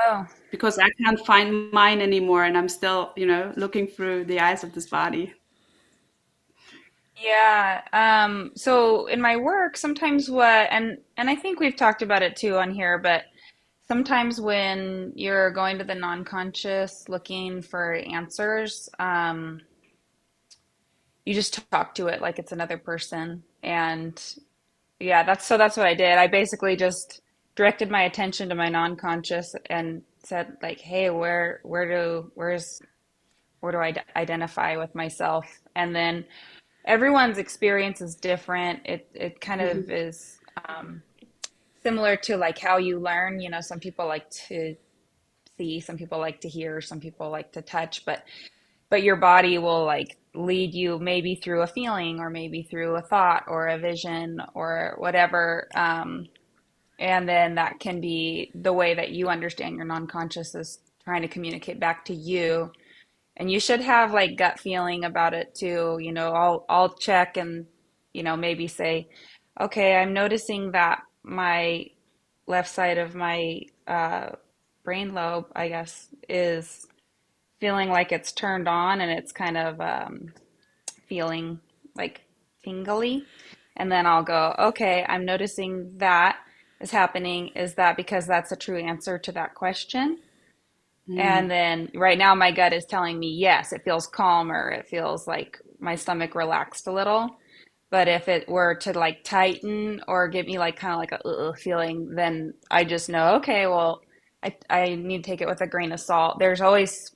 Oh, because I can't find mine anymore, and I'm still, looking through the eyes of this body. yeah. So in my work, sometimes and I think we've talked about it too on here, but sometimes when you're going to the non-conscious looking for answers, you just talk to it like it's another person. And yeah, that's what I did. I basically just directed my attention to my non-conscious and said like, hey, where do I identify with myself? And then everyone's experience is different. It kind of Mhm. is similar to like how you learn. You know, some people like to see, some people like to hear, some people like to touch, but your body will like lead you maybe through a feeling or maybe through a thought or a vision or whatever. And then that can be the way that you understand your non-conscious is trying to communicate back to you. And you should have like gut feeling about it too. You know, I'll check and, you know, maybe say, okay, I'm noticing that my left side of my brain lobe, I guess, is feeling like it's turned on and it's kind of feeling like tingly. And then I'll go, okay, I'm noticing that is happening. Is that because that's a true answer to that question? Mm. And then right now, my gut is telling me, yes, it feels calmer. It feels like my stomach relaxed a little. But if it were to like tighten or give me like kind of like a feeling, then I just know, okay, well, I need to take it with a grain of salt. There's always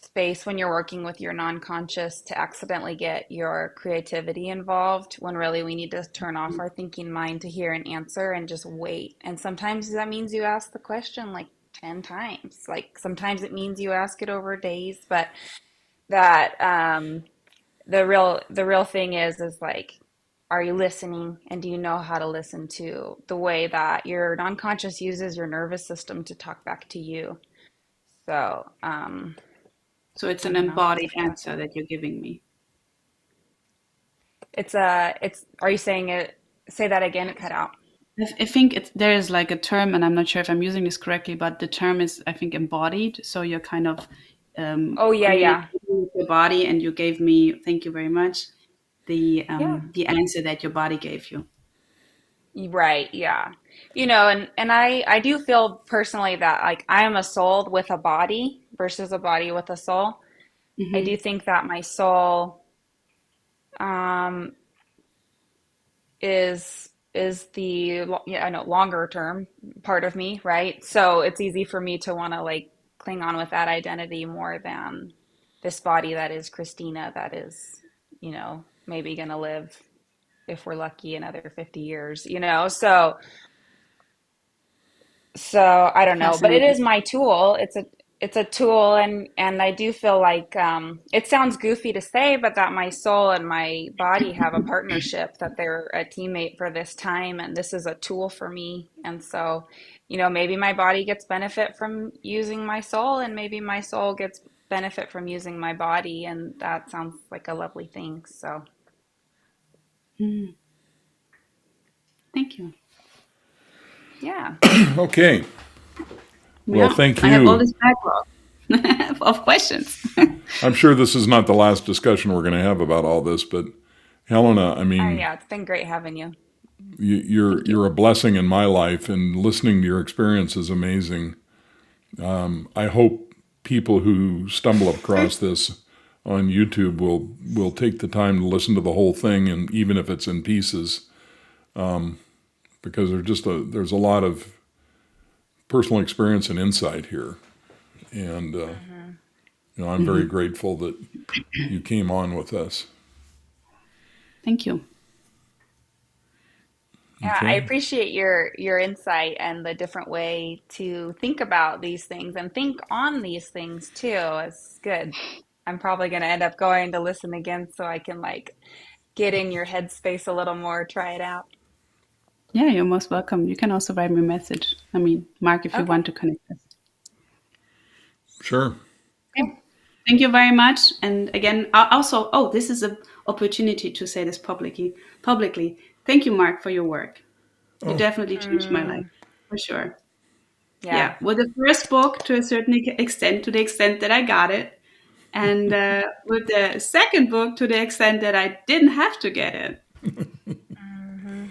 space when you're working with your non-conscious to accidentally get your creativity involved when really we need to turn off our thinking mind to hear an answer and just wait. And sometimes that means you ask the question like 10 times. Like sometimes it means you ask it over days, but that the real thing is like, are you listening and do you know how to listen to the way that your non-conscious uses your nervous system to talk back to you? So, So it's I an don't know. embodied That's answer that you're giving me. are you saying it? Say that again, it cut out. I think there is like a term, and I'm not sure if I'm using this correctly, but the term is, I think, embodied. So you're kind of Oh, yeah, communicating yeah. with your body, and you gave me, thank you very much, Yeah. the answer that your body gave you. Right, yeah. You know, and I do feel personally that like I am a soul with a body versus a body with a soul. I do Hmm. think that my soul um is the yeah, I know longer term part of me, right? So it's easy for me to want to like cling on with that identity more than this body that is Christina that is, you know, maybe gonna live if we're lucky another 50 years, you know? So I don't know, but it Fascinating. is my tool. It's a tool and I do feel like it sounds goofy to say, but that my soul and my body have a partnership, that they're a teammate for this time and this is a tool for me. And so, you know, maybe my body gets benefit from using my soul and maybe my soul gets benefit from using my body and that sounds like a lovely thing. So, Mm. Thank you. yeah. Okay. Well, Yeah, thank I have all you. this backlog of questions. I'm sure this is not the last discussion we're going to have about all this, but Helena, I mean, Yeah, it's been great having you. Thank you. you're a blessing in my life, and listening to your experience is amazing. I hope people who stumble across this on YouTube will take the time to listen to the whole thing, and even if it's in pieces, because there's a lot of personal experience and insight here, and Hmm. I'm very Hmm. grateful that you came on with us. Thank you. Yeah, I Okay. appreciate your insight and the different way to think about these things and think on these things too. It's good. I'm probably going to end up going to listen again so I can like get in your headspace a little more, try it out. Yeah, you're most welcome. You can also write me a message. I mean, Mark, if you Okay, want to connect us. Sure. Okay. cool. Thank you very much. And again, also, oh, this is an opportunity to say this publicly. Publicly, thank you, Mark, for your work. You Oh, definitely changed my life Mm, for sure. yeah. Yeah, with the first book to a certain extent, to the extent that I got it, and with the second book to the extent that I didn't have to get it. Hmm.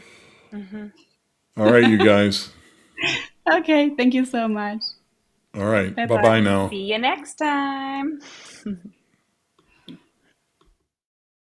Hmm. all right, you guys. Okay, thank you so much. All right. Bye Bye bye bye. now. See you next time.